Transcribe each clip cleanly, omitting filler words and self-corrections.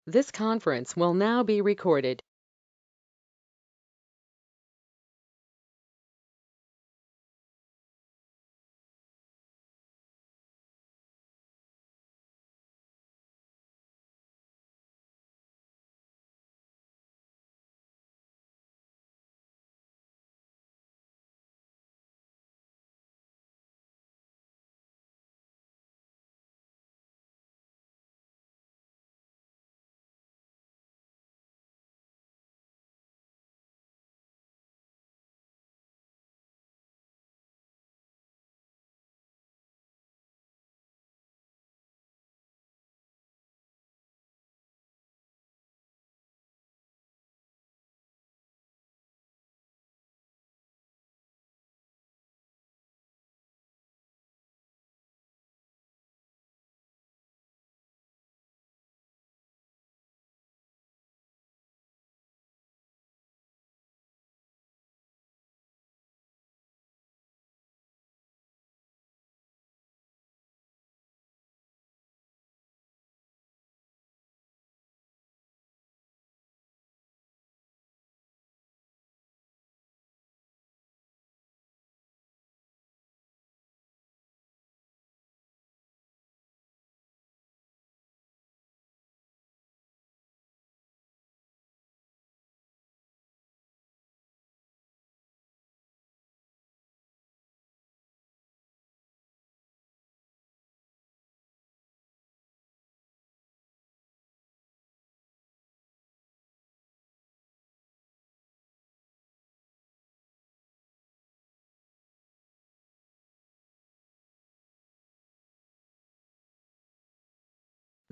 This conference will now be recorded.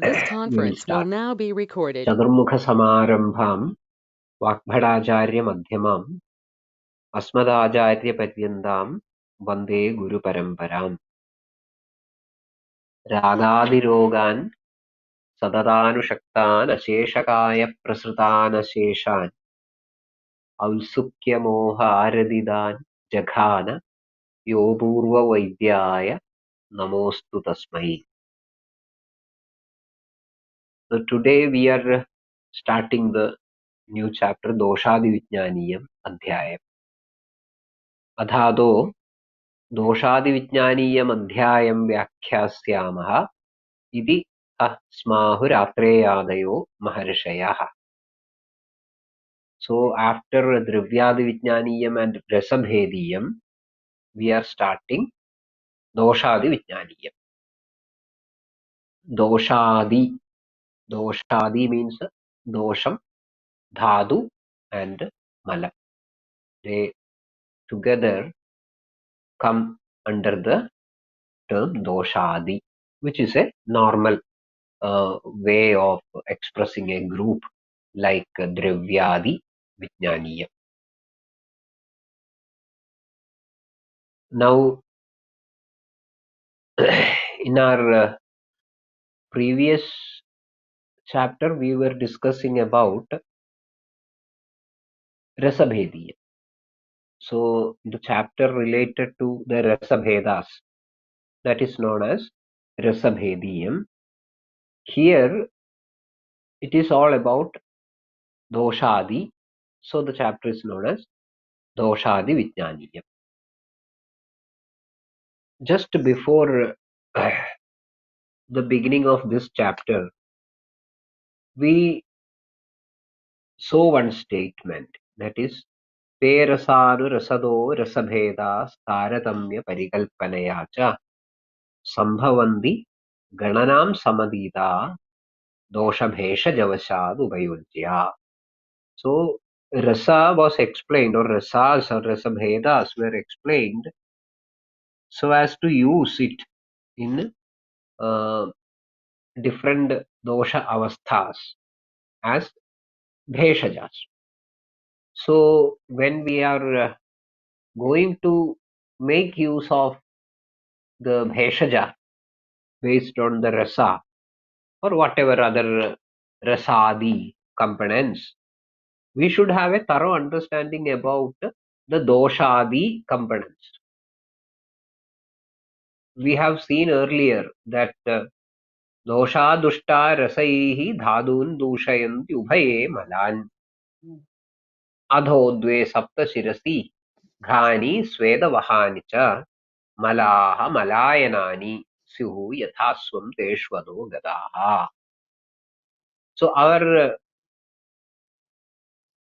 This We will conference will start. now be recorded. Chaturmukha Samarambham Vakbhadacharya Madhyamam Asmadacharya Paryandam Vande Guru Paramparam Ragadirogan Sadadanushaktan Asheshakaya Prasrutan Asheshan Aulsukya Moha Aradidan Jaghana Yopurva Vaidyaya Namostu Tasmai. So today we are starting the new chapter Doshadi Vidnyaniyam Adhyay. Adhado दोषादिविज्ञानीयम् अध्यायं व्याख्यास्यामः इति अस्माहुरात्रेयादयो महर्षयः. So after Dravyadiviज्ञानीयम् and Rasabhediyam, we are starting Doshadiviज्ञानीयam. Doshadi. Doshadi means dosham, dhadu and malam. They together come under the term Doshadi, which is a normal way of expressing a group like Dravyadi Vijnaniya. Now, in our previous chapter, we were discussing about Rasabhediya. So, the chapter related to the Rasabhedas, that is known as Rasabhediyam. Here, it is all about Doshadi. So, the chapter is known as Doshadi Vijnaniyam. Just before the beginning of this chapter, we saw one statement, that is te rasanu rasado rasabhedas taratamya parikalpanaya cha sambhavanti gananam samadita doshabhesha javashad ubayojya. So rasa was explained, or rasas or rasabhedas were explained so as to use it in different dosha avasthas as bheshajas. So when we are going to make use of the bheshaja based on the rasa or whatever other rasadi components, we should have a thorough understanding about the doshadi components. We have seen earlier that दोषादुष्टा रसैः धातून् दूषयन्ति उभये मलान् अधो द्वे सप्त शिरसि घानि स्वेदवहानि च मलाः मलायनानि स्युः यथा स्वं तेष्वदो गदाः. So our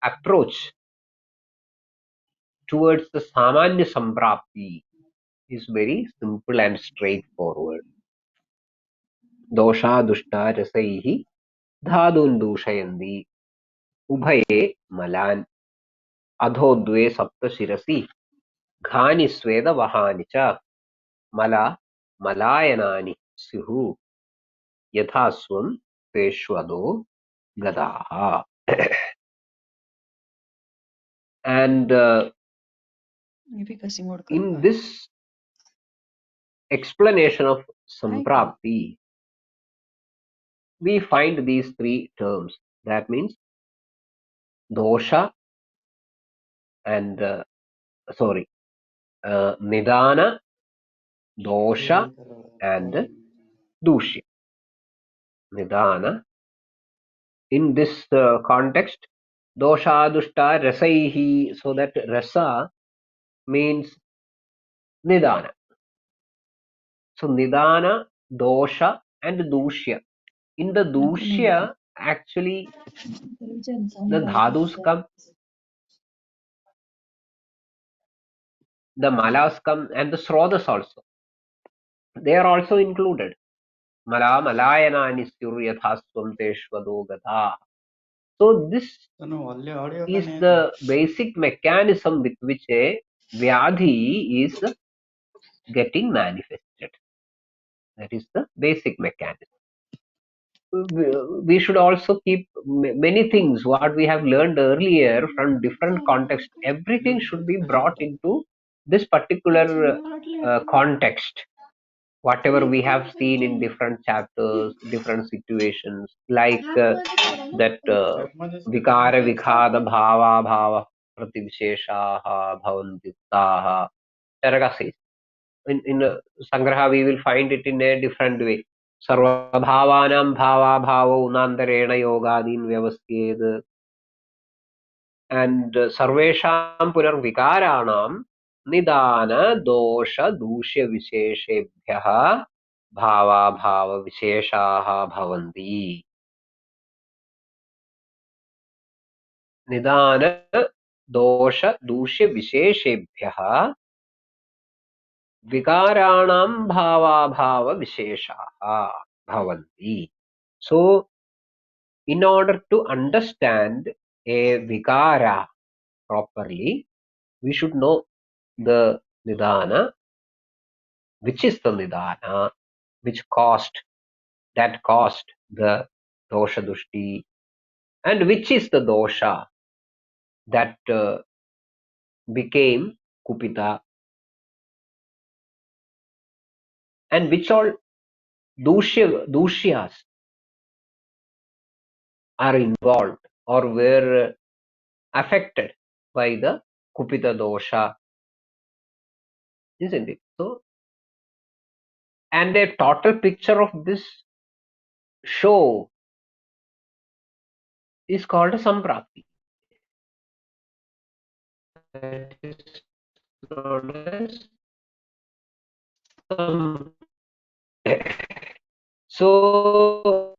approach towards the Samanya Samprapti is very simple and straightforward. Dosha dushta rasaihi dhadun dushayanti ubhaye malan adho dve sapta shirasi घानि स्वेद वहानि च मला malayanani स्युः यथा स्वं तेष्वदो gadaha. And in this explanation of samprapti, we find these three terms. That means dosha and nidana, dosha and dushya. Nidana. In this context, dosha dushta rasaihi, so that rasa means nidana. So nidana, dosha and dushya. In the dushya, actually the dhadus come, the malas come, and the srodas also. They are also included. Mala malayanani suryathaspam teshvado gata. So this is the basic mechanism with which a vyadhi is getting manifested. That is the basic mechanism. We should also keep many things what we have learned earlier from different contexts. Everything should be brought into this particular context. Whatever we have seen in different chapters, different situations, like that vikara vikhada bhava bhava prativisheshaha bhavanti uktaha. Charaka says. In Sangraha we will find it in a different way. Sarvabhavanam bhava bhavo unantarena yogadin vyavastyed. And sarvesham punar vikaranam nidana dosha dushya visheshebhyah bhava bhava visheshaha bhavanti. Nidana dosha dushya visheshebhyah vikaranam bhava bhava visheshaha bhavanti. So, in order to understand a vikara properly, we should know the nidana, which is the nidana, which caused the dosha dushti, and which is the dosha that became kupita, and which all dushyas are involved or were affected by the kupita dosha, isn't it? So, and a total picture of this show is called a samprapti. That is known as so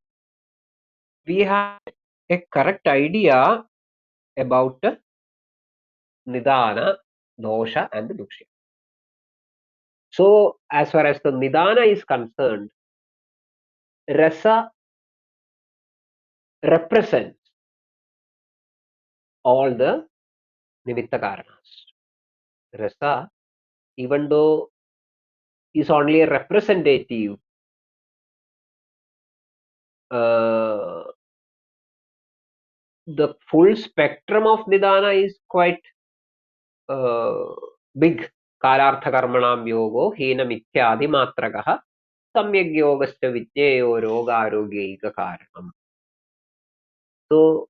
we have a correct idea about nidana, dosha, and dushya. So as far as the nidana is concerned, rasa represents all the nimitta karanas. Rasa, even though is only a representative, the full spectrum of nidana is quite big. Kalarthakarmanam yogo hena mithyadhimatrakaha samyak yogascha vityeyo rogarogyaika karanam. So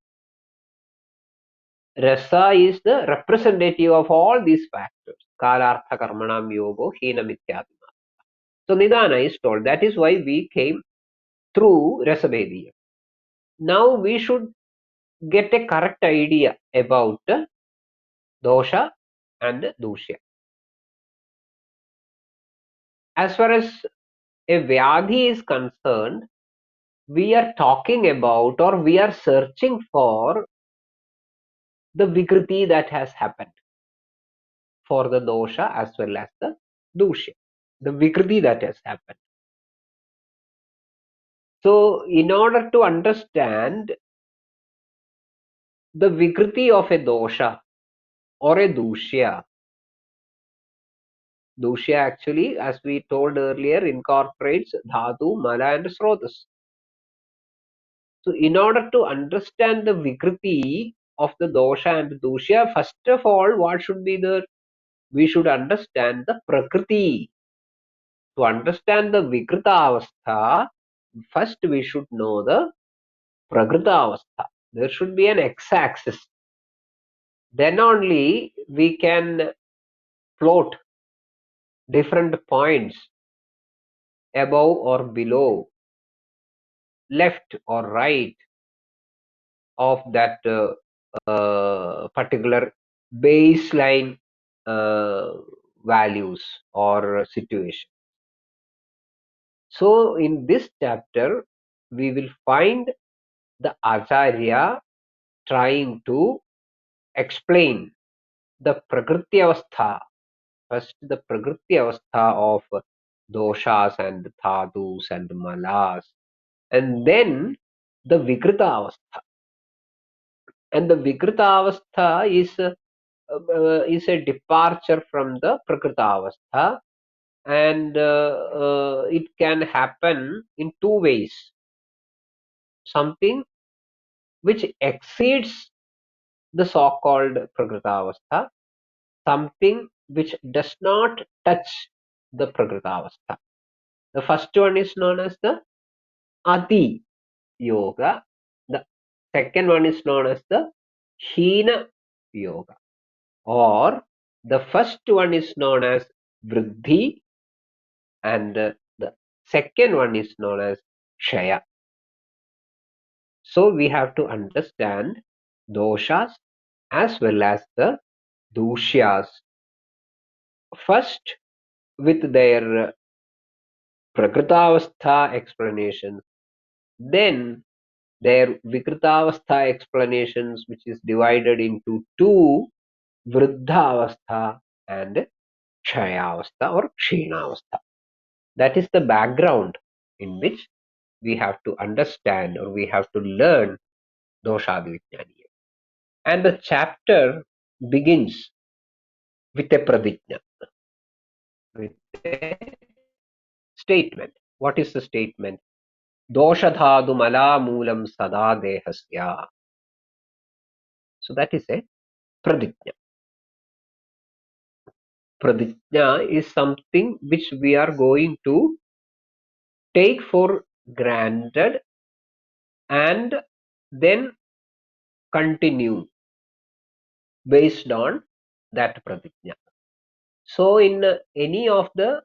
rasa is the representative of all these factors. Kalarthakarmanam yogo hena mithyadhimatrakaha. So nidana is told. That is why we came through Rasabhediyam. Now we should get a correct idea about dosha and dushya. As far as a vyadhi is concerned, we are talking about, or we are searching for, the vikriti that has happened for the dosha as well as the dushya, the vikriti that has happened. So in order to understand the vikriti of a dosha or a dushya, dushya actually, as we told earlier, incorporates dhatu, mala and srotas. So in order to understand the vikriti of the dosha and dushya, first of all, what should be there? We should understand the prakriti. To understand the vikrita avastha, first we should know the prakrita avastha. There should be an x-axis. Then only we can plot different points above or below, left or right of that particular baseline values or situation. So in this chapter, we will find the Acharya trying to explain the Prakriti Avastha, first the Prakriti Avastha of doshas and dhadus and malas, and then the Vikrita Avastha. And the Vikrita Avastha is a departure from the Prakrita Avastha, and it can happen in two ways. Something which exceeds the so-called Prakrita Avastha, something which does not touch the Prakrita Avastha. The first one is known as the Ati Yoga. The second one is known as the Hina Yoga. Or the first one is known as Vriddhi, and the second one is known as Shaya. So we have to understand doshas as well as the dushyas. First, with their Prakritavastha explanations, then their Vikritavastha explanations, which is divided into two, Vriddhavastha and Kshayavastha or Kshinavastha. That is the background in which we have to understand, or we have to learn Doshadi Vidnyani. And the chapter begins with a pradijna, with a statement. What is the statement? Doshadhadu mala moolam sada dehasya. So that is a pradijna. Pradijna is something which we are going to take for granted and then continue based on that pradijna. So in any of the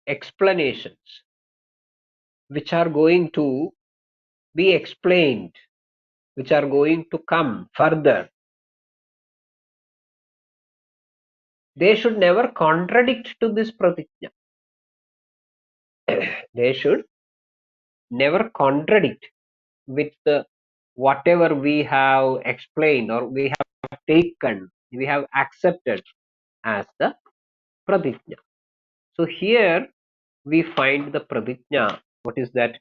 explanations which are going to be explained, which are going to come further, they should never contradict to this pratijna. They should never contradict with whatever we have explained or we have taken, we have accepted as the pratijna. So here we find the pratijna. What is that?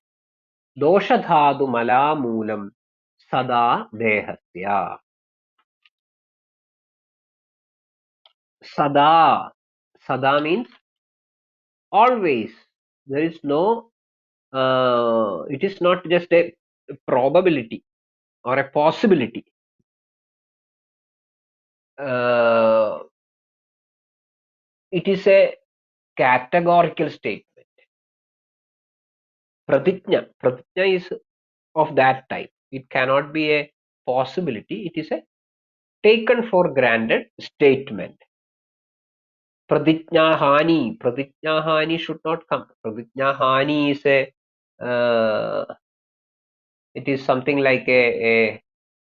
Doshadhadu mala moolam sada dehasya. Sada. Sada means always. There is no, it is not just a probability or a possibility. It is a categorical statement. Pratijna. Pratijna is of that type. It cannot be a possibility. It is a taken for granted statement. Pradijnahani. Pradijnahani should not come. Pradijnahani is it is something like a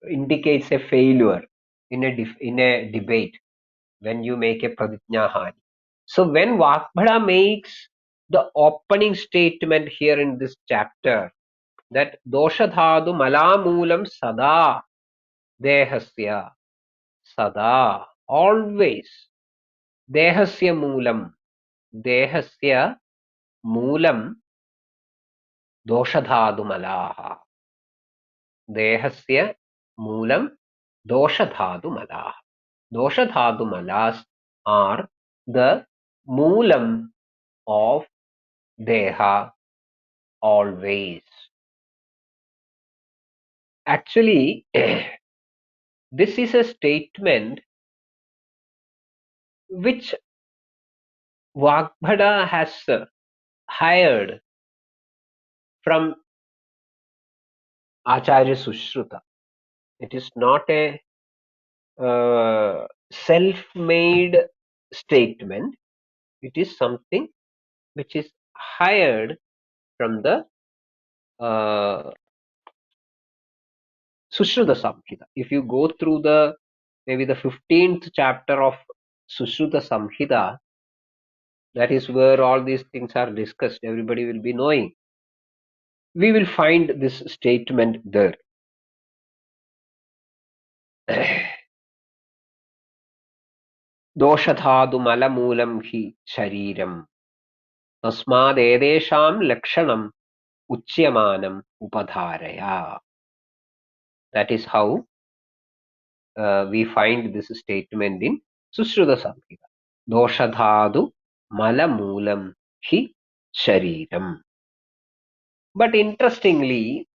indicates a failure in a debate when you make a pradijnahani. So when Vakbhada makes the opening statement here in this chapter that doshadhadu malamulam sada dehasya, sada, always, dehasya moolam doshadhadu malaha, dehasya moolam doshadhadu malaha. Doshadhadu malas are the moolam of deha always. Actually, this is a statement which Vagbhada has hired from Acharya Sushruta. It is not a self-made statement. It is something which is hired from the Sushruta Samhita. If you go through maybe the 15th chapter of Sushruta Samhita, that is where all these things are discussed. Everybody will be knowing. We will find this statement there. Doshadhadu malamulam hi shariram tasmad edesham lakshanam uchyamanam upadharaya. That is how we find this statement in Sushruta Samhita. Doshadhadu malamulam hi shariram. But interestingly,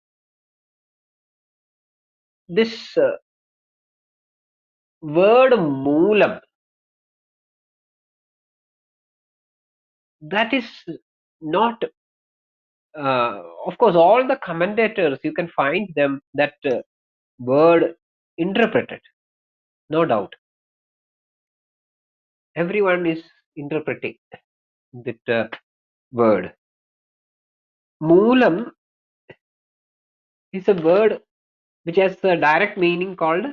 this word moolam, that is not, of course, all the commentators, you can find them that word interpreted, no doubt. Everyone is interpreting that word. Moolam is a word which has a direct meaning called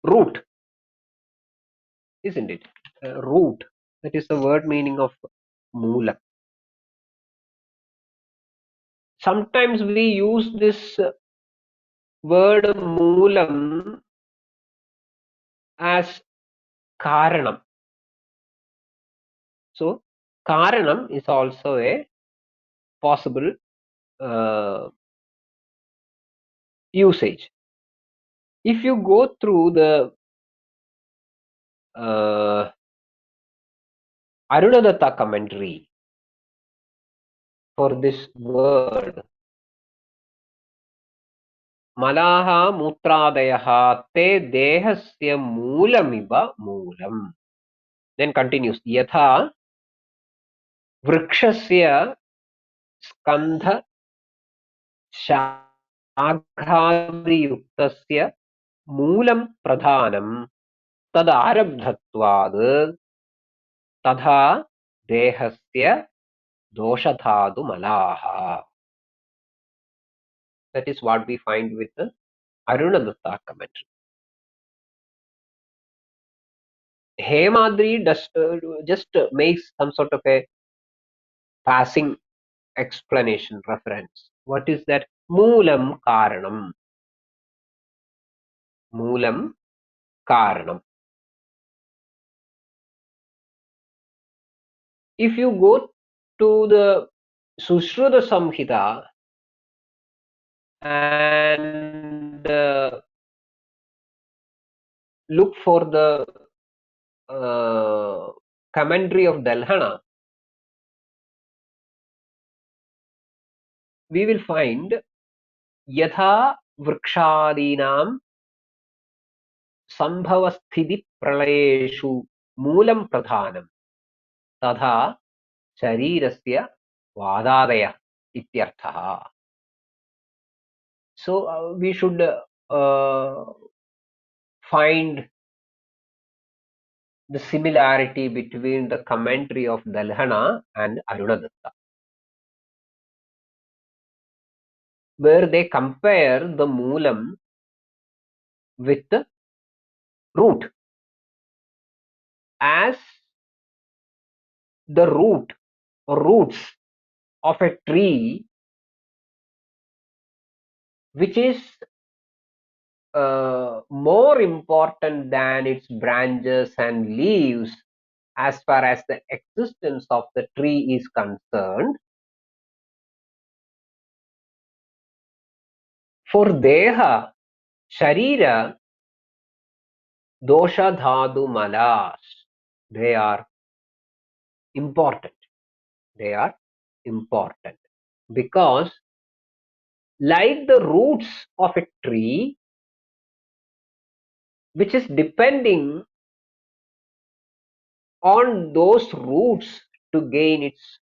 root, isn't it? Root. That is the word meaning of moolam. Sometimes we use this word moolam as karanam. So karanam is also a possible usage. If you go through the Arunadatta commentary for this word, Malaha Mutradayaha te dehasya moolamiva moolam. Then continues, Yatha vrikshasya skandha शाखाभियुक्तस्य मूलं प्रधानं तदारब्धत्वाद् तथा देहस्य doshadhadumalaha. That is what we find with the Arunadatta commentary. Hemadri just makes some sort of a passing explanation reference. What is that? Moolam karanam. Moolam karanam. If you go to the Sushruta Samhita and look for the commentary of Dalhana, we will find Yatha Vrikshadinam Sambhavasthiti Pralayeshu Moolam Pradhanam Tadha Sharirasya Vadadaya Ityarthaha. So we should find the similarity between the commentary of Dalhana and Arunadatta, where they compare the Moolam with the root, as the root or roots of a tree which is more important than its branches and leaves as far as the existence of the tree is concerned. For Deha, Sharira, Dosha Dhadu Malas, they are important. They are important because, like the roots of a tree, which is depending on those roots to gain its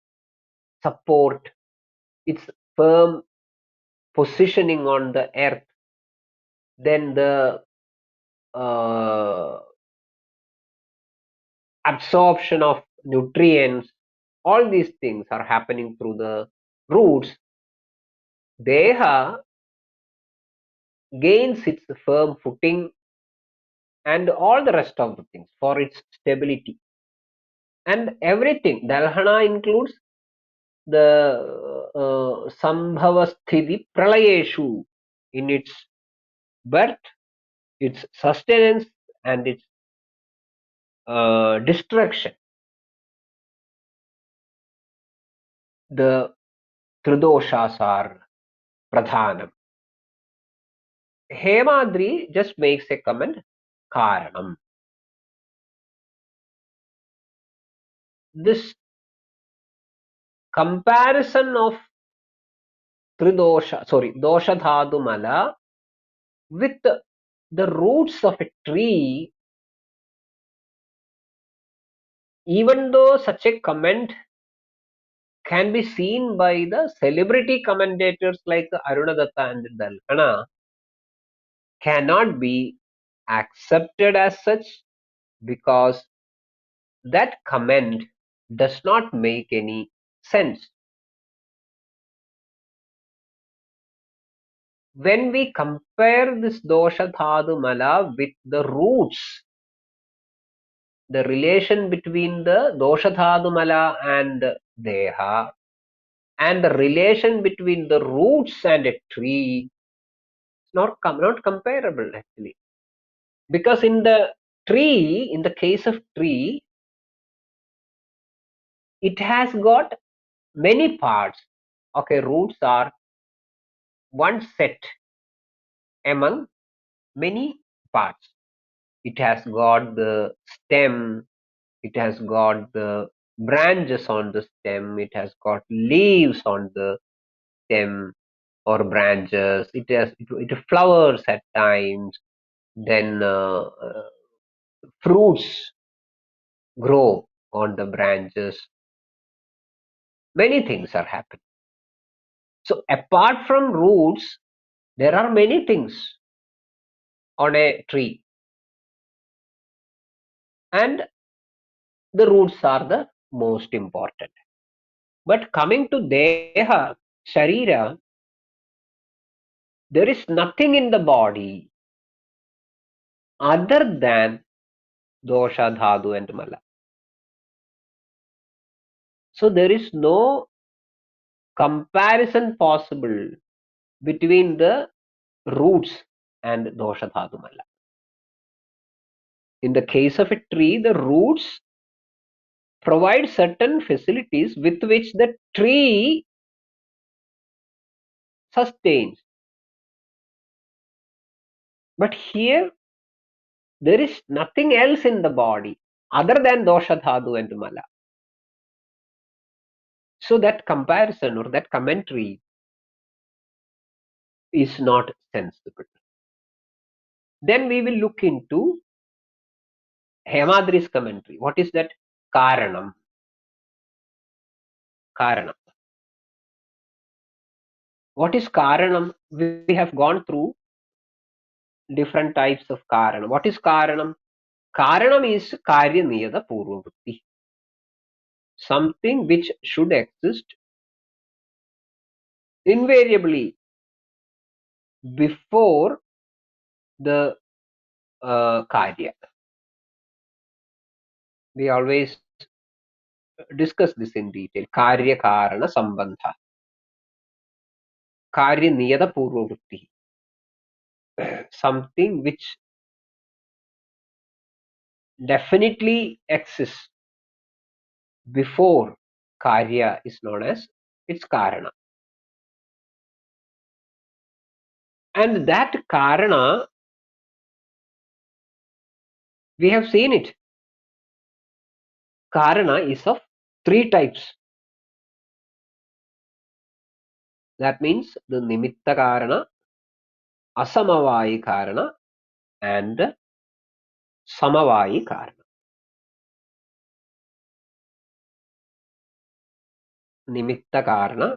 support, its firm positioning on the earth, then the absorption of nutrients, all these things are happening through the roots. Deha gains its firm footing and all the rest of the things for its stability. And everything, Dalhana includes the Sambhava Sthiti Pralayeshu, in its birth, its sustenance, and its destruction. The Tridoshas are Pradhanam. Hemadri just makes a comment, Karanam. This comparison of Dosha Dhadu Mala with the roots of a tree, even though such a comment can be seen by the celebrity commentators like Arunadatta and Dalhana, cannot be accepted as such, because that comment does not make any sense. When we compare this dosha dhadu mala with the roots, the relation between the dosha dhadu mala and deha, and the relation between the roots and a tree, is not comparable actually. Because in the tree, in the case of tree, it has got many parts. Okay, roots are one set among many parts. It has got the stem, it has got the branches on the stem, it has got leaves on the stem or branches, it flowers at times, then fruits grow on the branches. Many things are happening. So apart from roots, there are many things on a tree, and the roots are the most important. But coming to Deha, Sharira, there is nothing in the body other than Dosha, Dhadu and Mala. So there is no comparison possible between the roots and Dosha, Dhadu, Mala. In the case of a tree, the roots provide certain facilities with which the tree sustains. But here, there is nothing else in the body other than Dosha, Dhadu and Mala. So that comparison or that commentary is not sensible. Then we will look into Hemadri's commentary. What is that? Karanam. Karanam. What is Karanam? We have gone through different types of Karanam. What is Karanam? Karanam is Karya Niyata Purvavritti. Something which should exist invariably before the Karya. We always discuss this in detail. Karya Karana Sambandha. Karya Niyata Purvavritti. Something which definitely exists before Karya is known as its Karana. And that Karana, we have seen it. Karana is of three types. That means the Nimitta Karana, Asamavayi Karana, and Samavayi Karana. Nimitta Karana,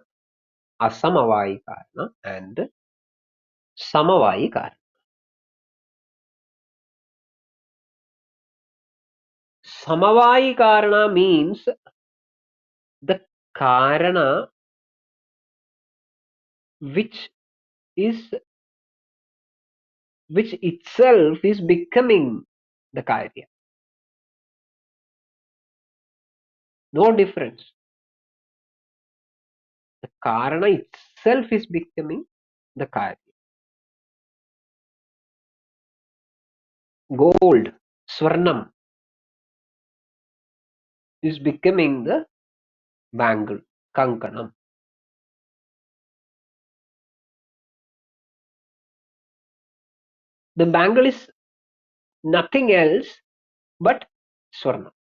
Asamavayi Karana, and Samavayi Karana. Samavayi Karana means the Karana which itself is becoming the Karya. No difference. The Karana itself is becoming the Karya. Gold, Swarnam, is becoming the bangle, Kankanam. The bangle is nothing else but Swarnam.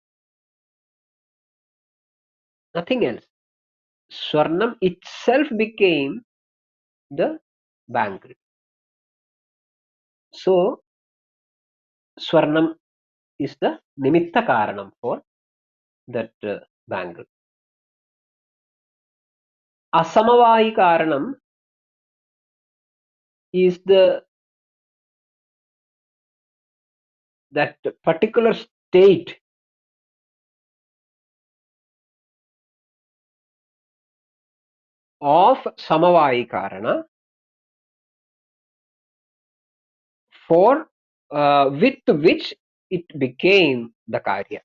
Nothing else. Swarnam itself became the bangle. So, Swarnam is the Nimitta Karanam for that bangle. Asamavayi Karanam is that particular state of Samavayi Karana for with which it became the Karya.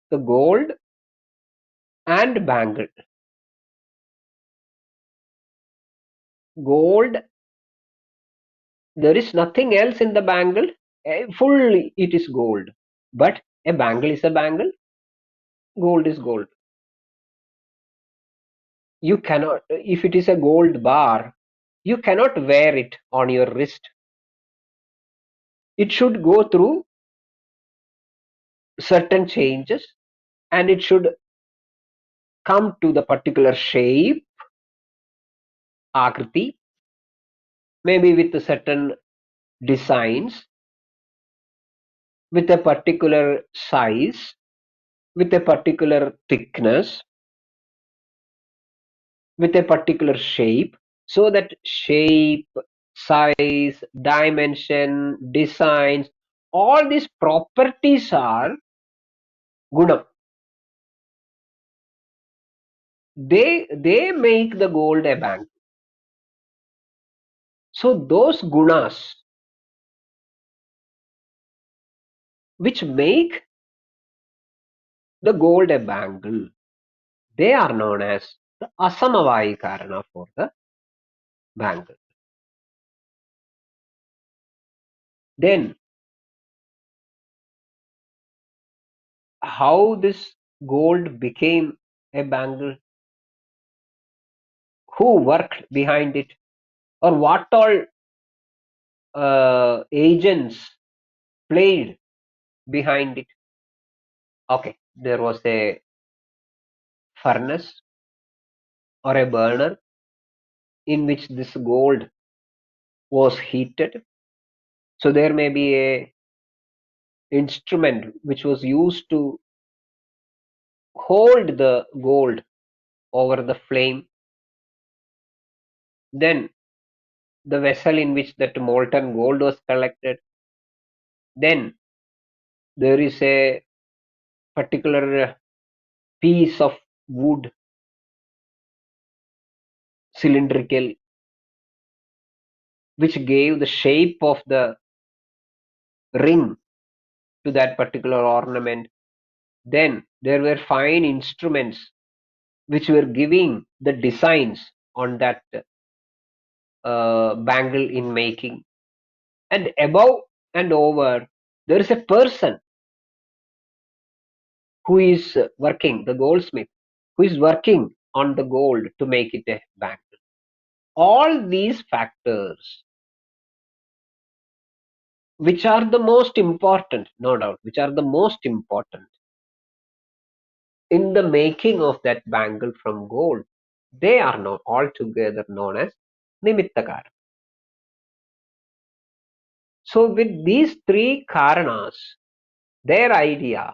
The gold and bangle. Gold, there is nothing else in the bangle. Fully it is gold. But a bangle is a bangle. Gold is gold. You cannot, if it is a gold bar, you cannot wear it on your wrist. It should go through certain changes and it should come to the particular shape, akriti, maybe with certain designs, with a particular size, with a particular thickness, with a particular shape. So that shape, size, dimension, designs, all these properties are gunam. They make the gold a bank. So those gunas which make the gold a bangle, they are known as the asamavayi karana for the bangle. Then how this gold became a bangle? Who worked behind it? Or what all agents played behind it? Okay, there was a furnace or a burner in which this gold was heated. So there may be a instrument which was used to hold the gold over the flame. Then the vessel in which that molten gold was collected. Then there is a particular piece of wood, cylindrical, which gave the shape of the ring to that particular ornament. Then there were fine instruments which were giving the designs on that bangle in making. And above and over, there is a person who is working, the goldsmith, who is working on the gold to make it a bangle. All these factors, which are the most important, no doubt, which are the most important in the making of that bangle from gold, they are not altogether known as nimittakara. So with these three karanas, their idea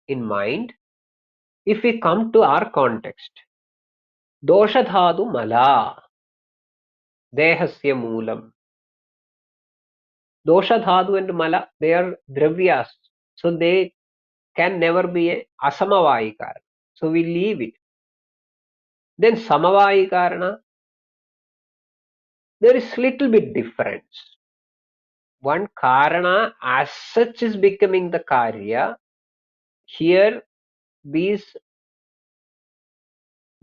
in mind, if we come to our context, doshadhadu mala, dehasya moolam. Doshadhadu and mala, they are dravyas. So they can never be a asamavayi karana. So we leave it. Then samavayi karana, there is little bit difference. One karana as such is becoming the karya. Here these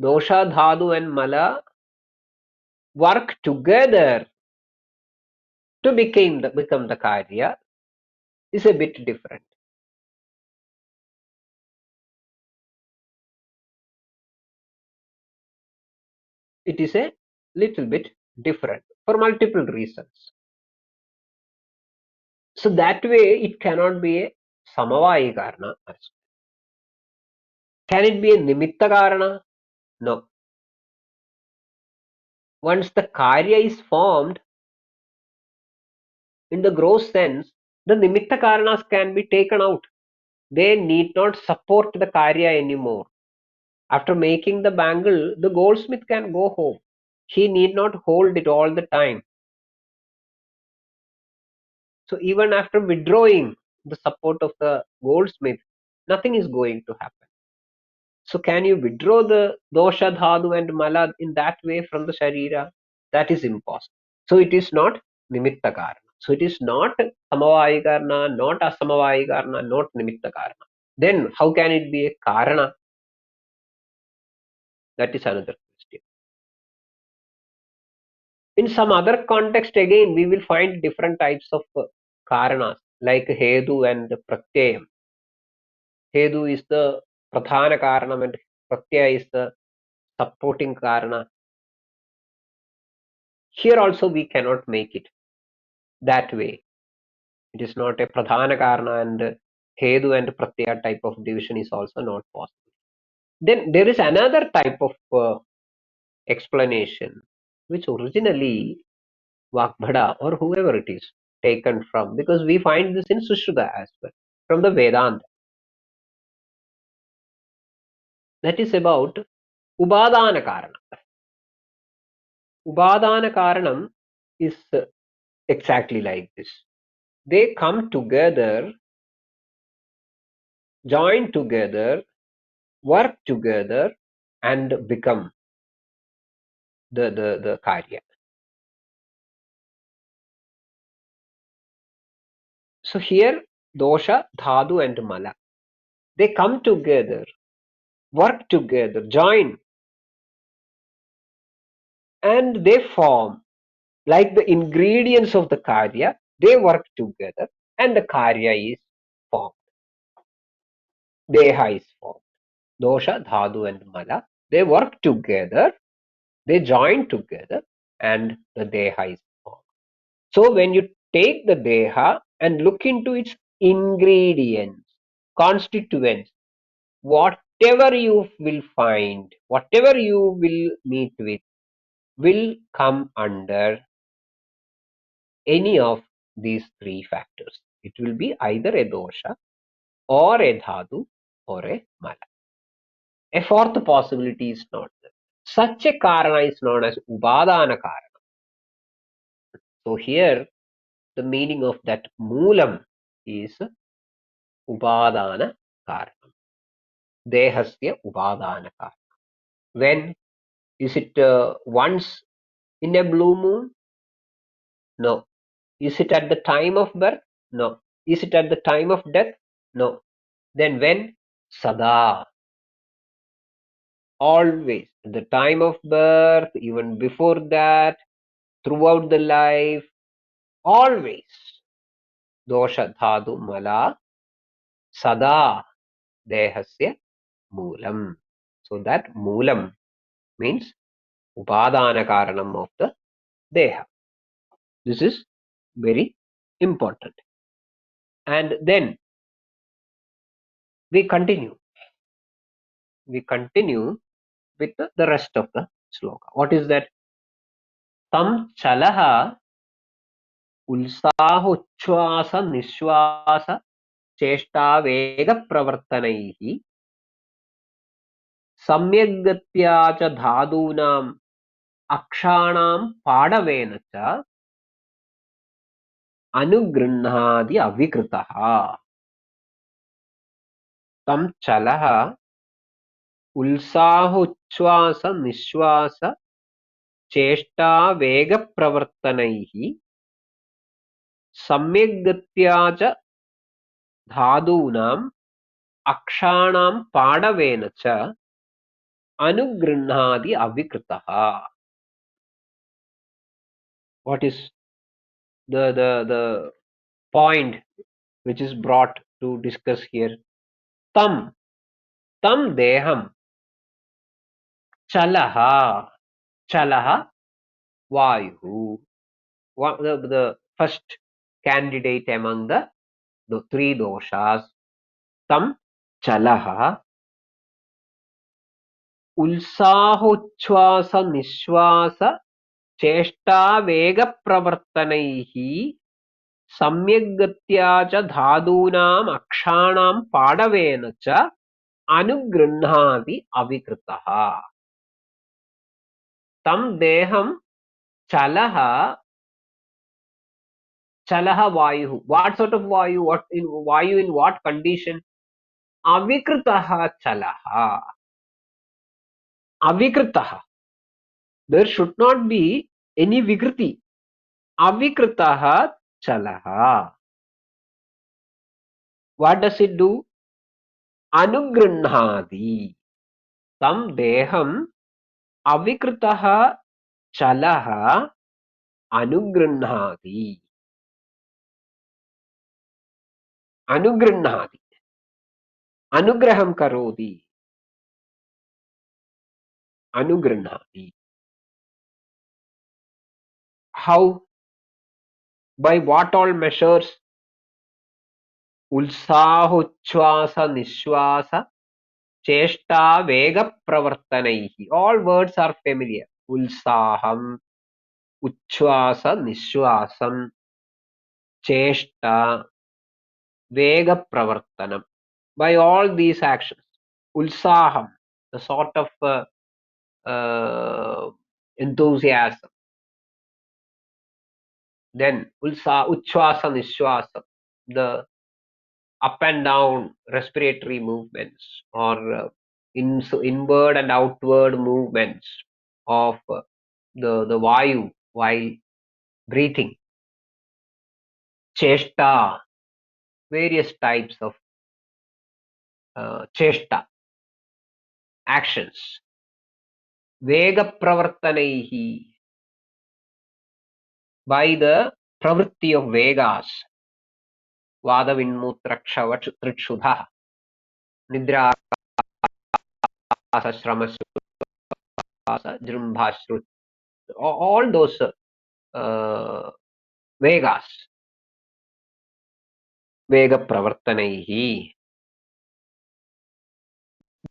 dosha, dhadu and mala work together to become the karya is a bit different. It is a little bit different for multiple reasons. So that way it cannot be a samavayi karana. Can it be a nimitta karana? No. Once the karya is formed, in the gross sense, the nimitta karanas can be taken out. They need not support the karya anymore. After making the bangle, the goldsmith can go home. He need not hold it all the time. So even after withdrawing the support of the goldsmith, nothing is going to happen. So can you withdraw the dosha, dhadu and mala in that way from the sharira? That is impossible. So it is not nimitta karana. So it is not samavayi karana, not asamavayi karana, not nimitta karana. Then how can it be a karana? That is another question. In some other context again, we will find different types of karanas like hedu and pratyayam. Hedu is the pradhana karanam and pratyaya is the supporting karana. Here also we cannot make it that way. It is not a pradhana karana, and hedu and pratyaya type of division is also not possible. Then there is another type of explanation which originally Vakbhada or whoever it is taken from, because we find this in Sushruta as well, from the Vedanta. That is about Upadana Karana. Upadana Karanam is exactly like this. They come together, join together, work together, and become the Karya. So here, Dosha, Dhadu, and Mala, they come together, work together, join, and they form like the ingredients of the karya. They work together and the karya is formed. Deha is formed. Dosha, dhadu and mala, they work together, they join together and the deha is formed. So when you take the deha and look into its ingredients, constituents, whatever you will find, whatever you will meet with, will come under any of these three factors. It will be either a dosha or a dhatu or a mala. A fourth possibility is not there. Such a karana is known as upadana karana. So here the meaning of that moolam is upadana karanam. Dehasya upadana karanam. When is it once in a blue moon? No. Is it at the time of birth? No. Is it at the time of death? No. Then when? Sada. Always. At the time of birth, even before that, throughout the life, always. Dosha dhatu mala sada dehasya moolam. So that moolam means upadana karanam of the deha. This is very important. And then we continue. We continue with the rest of the sloka. What is that? Tam chalaha उत्साहोच्छ्वास निश्वास चेष्टा वेग प्रवर्तनैः सम्यग्गत्या च धातूनाम् अक्षाणां पाडवेन च अनुगृह्णाति अविकृतः. तं चलः उत्साहोच्छ्वास निश्वास चेष्टा वेग प्रवर्तनैः सम्यग्गत्या च धातूनाम् अक्षाणां पाडवेन च अनुगृह्णाति अविकृतः. What is the point which is brought to discuss here? Tam deham chalaha vayu. The first candidate among the three doshas. Tam chalaha ulsahochvasa nishvasa चेष्टा वेग प्रवर्तनैः सम्यग्गत्या च धातूनाम् अक्षाणां पाडवेन च अनुगृह्णाति अविकृतः. तं देहं चलः वायुः. What sort of vayu? What in vayu in what condition? Avikritah chalaha. Avikritah. There should not be any vikriti. Avikritah chalaha. What does it do? Anugrihnati. Tam deham avikritah chalaha anugrihnati. Anugrihnati. Anugraham karoti. Anugrihnati. How? By what all measures? Ulsahochvasa nishvasa cheshta vega pravartanaihi. All words are familiar. Ulsaham, uchvasa nishvasam, cheshta vega pravartanam. By all these actions, ulsaham, the sort of enthusiasm. Then uchvasa nishvasam, the up and down respiratory movements, or inward and outward movements of the vayu while breathing. Cheshta, various types of cheshta, actions. Vega pravartanaihi, by the pravritti of vegas. Vada vinmutra kshava trikshudha, nidra shrama jrumbhashru. All those vegas. Vega pravartanaihi.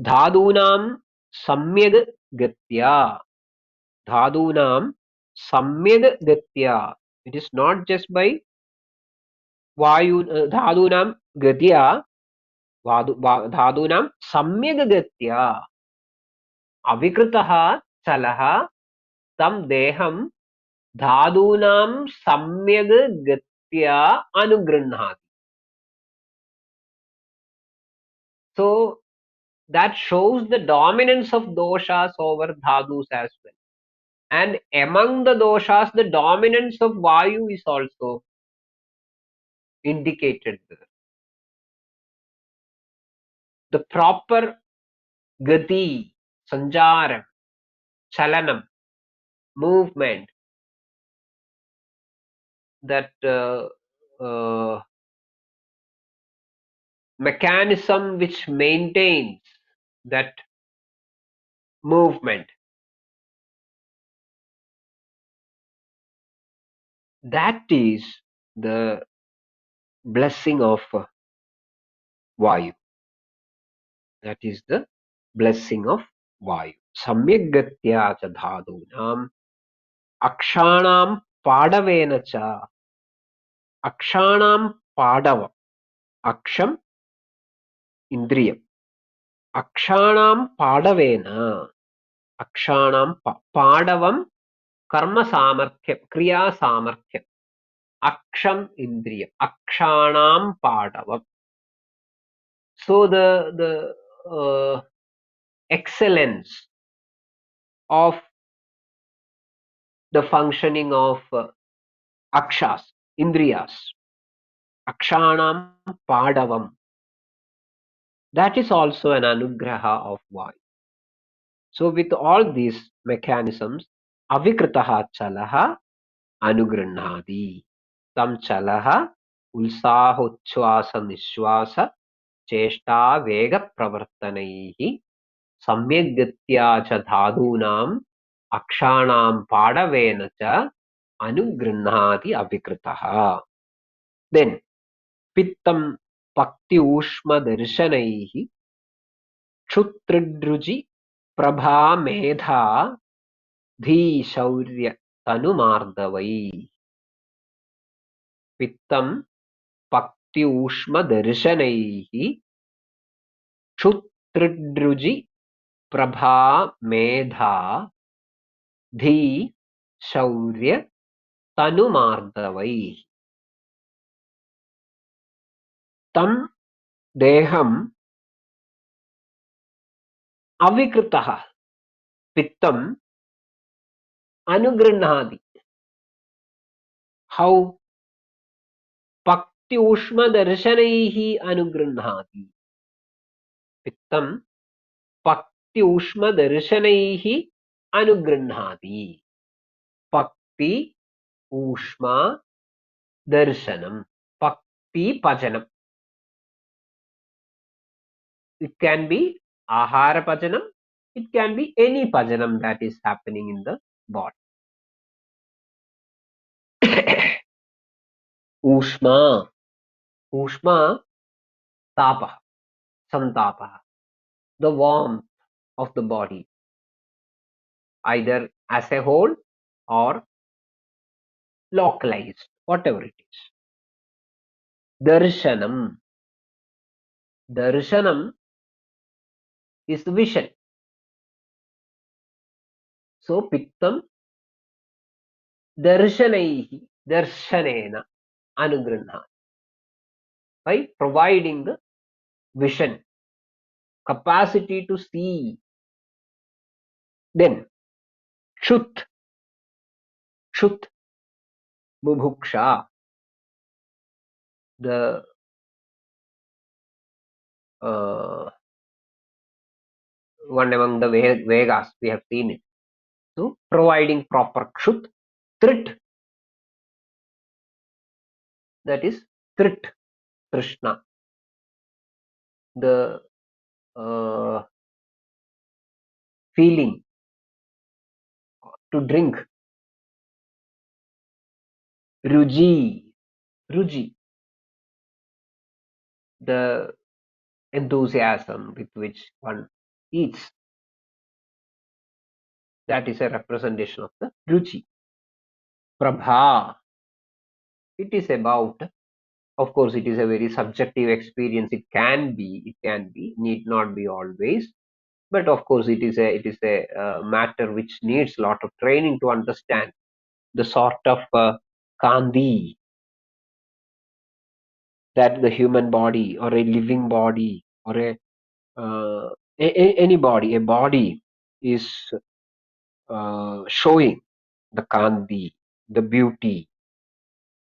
Dhadunam samyag gatya. Dhadunam samyag gatya. It is not just by vayu dhadunam gatya. Dhadunam samyag gatya. Avikritah chalaha tam deham Dhadunam samyag gatya anugrinhati. So that shows the dominance of doshas over dhadus as well. And among the doshas, the dominance of Vayu is also indicated there. The proper gati, sanjaram, chalanam, movement, that mechanism which maintains that movement, that is the blessing of Vayu. That is the blessing of Vayu. Samyagatya cha dhadunam akshanam padavena cha. Akshanam padavam. Aksham indriyam. Akshanam padavena. Akshanam padavam karma samarthyam, kriya samarthyam. Aksham indriyam. Akshanam padavam. So the excellence of the functioning of akshas, indriyas, akshanam padavam, that is also an anugraha of Vayu. So with all these mechanisms, avikritaha chalaha anugrinhati. Tam chalaha ulsahochvasa nishwasa cheshta vega pravartanaihi samyaggatya cha dhadunam akshanam padavena cha anugrinhati avikritaha. Then pittam pakti ushma darshanaihi क्षुत्रिडृजि Prabha मेधा धी शौर्य तनुमार्दवै. पित्तं पक्त्यूष्म दर्शनैः क्षुत्रिडृजि प्रभा मेधा धी शौर्य तनुमार्दवै. तं देहम् अविकृतः पित्तम् अनुगृह्णाति. How? Pakti ushma darshanaihi anugrinhati. Pittam pakti ushma darshanaihi anugrinhati. Pakti ushma darshanam. Pakti pajanam. It can be ahara pajanam. It can be any pajanam that is happening in the body. Ushma. Ushma tapah. Santapah. The warmth of the body, either as a whole or localized, whatever it is. Darshanam. Darshanam is vision. So pittam darshanaihi, darshanena anugrinha. By providing the vision, capacity to see. Then Kshut, Kshut, Bubhuksha, the one among the Vegas, we have seen it. So providing proper Kshut, Trit, that is Trit, Krishna, the feeling to drink. Ruji, Ruji, the enthusiasm with which one eats. That is a representation of the Ruchi. Prabha, it is about, of course, it is a very subjective experience. It can be, need not be always. But of course, it is a matter which needs a lot of training to understand. the sort of kandi that the human body or a living body or any body, a body is showing the kandi, the beauty,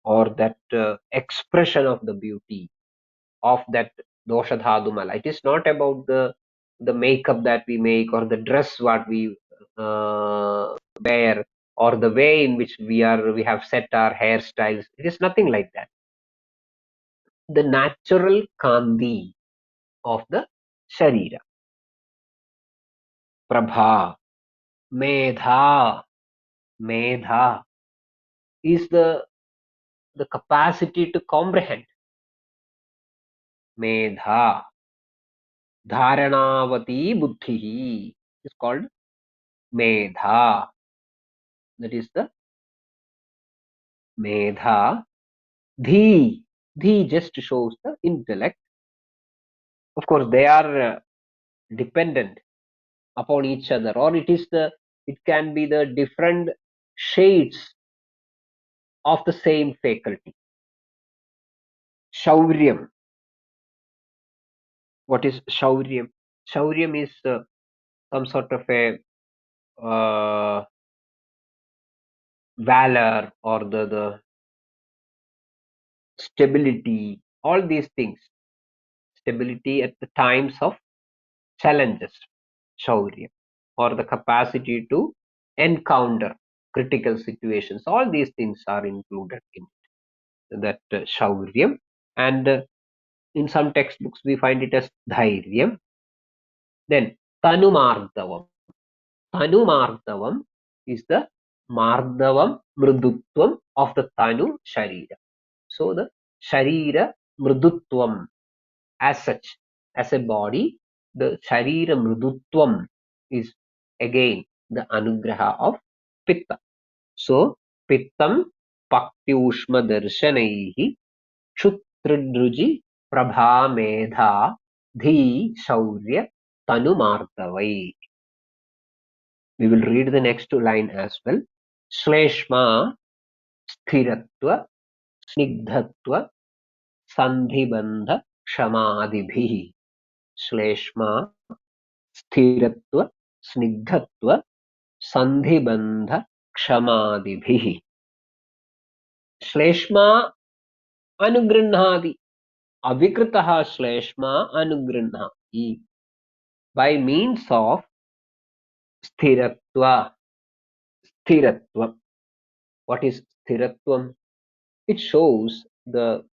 or that expression of the beauty of that doshadhadumala. It is not about the makeup that we make or the dress what we wear or the way in which we have set our hairstyles. It is nothing like that. The natural kandi of the sharira. Prabha, medha, medha is the capacity to comprehend. Medha, dharanavati buddhi is called medha. That is the medha. Dhi, dhi just shows the intellect. Of course, they are dependent upon each other, or it can be the different shades of the same faculty. Shauryam. What is shauryam? Shauryam is some sort of a valor or the stability, all these things. Stability at the times of challenges, shaurya, or the capacity to encounter critical situations. All these things are included in that shauryam. And in some textbooks, we find it as dhairyam. Then tanumardhavam. Tanumardhavam is the mardavam mridutvam of the tanu sharira. So the sharira mridutvam as such, as a body, the sharira mridutvam is again the anugraha of pitta. So pittam paktyushma darshanaihi kshutrudruji prabha medha dhi shaurya tanumardhavai. We will read the next line as well. Shleshma sthiratva snigdhatva sandhibandha kshamadibhi. Shleshma स्थिरत्व स्निग्धत्व संधिबंध क्षमादिभिः. श्लेष्मा अनुगृह्णाति. अविकृतः श्लेष्मा अनुगृह्णाति by means of स्थिरत्व. स्थिरत्व. What is स्थिरत्वम? It shows the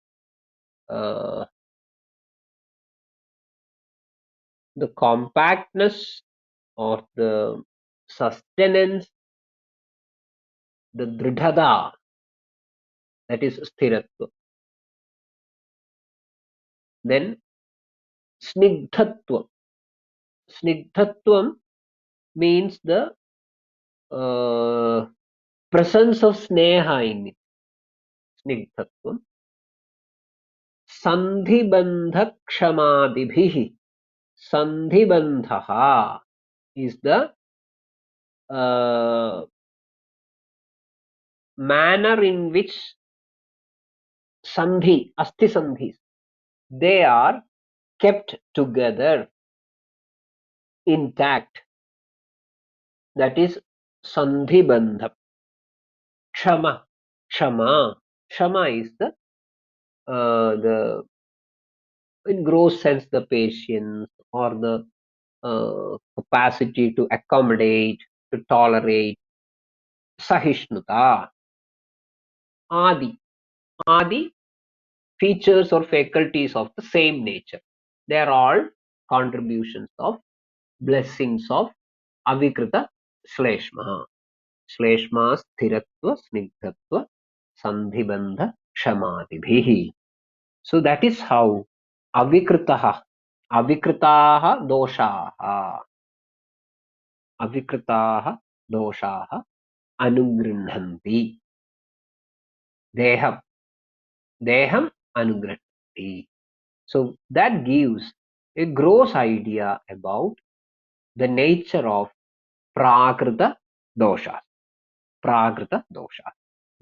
compactness or the sustenance, the dridhada, that is sthiratva. Then snigdhatva. Snigdhatvam means the presence of sneha in it. Snigdhatvam. Sandhibandha kshamadibhihi. Sandhibandhaha is the manner in which sandhi, asti sandhis, they are kept together intact. That is sandhibandha. Kshama. Kshama. Kshama is the in gross sense the patience or the capacity to accommodate, to tolerate. Sahishnuta. Adi. Adi, features or faculties of the same nature. They are all contributions of blessings of avikrita shleshma. Shleshma sthiratva snigdhatva sandhibandha kshamadibhihi. So that is how avikritaha doshaha anugrinhanti. Deham anugrinhanti. So that gives a gross idea about the nature of prakrita doshas. Prakrita doshas.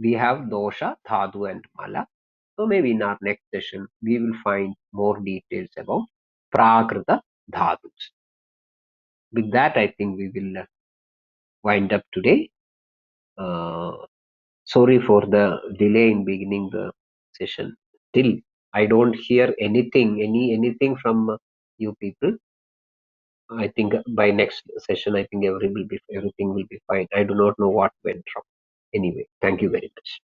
we have dosha, dhatu, and mala. So maybe in our next session, we will find more details about prakrita dhatus. With that, I think we will wind up today. Uh, Sorry for the delay in beginning the session. Still, I don't hear anything from you people. I think by next session, I think everything will be fine. I do not know what went wrong. Anyway, thank you very much.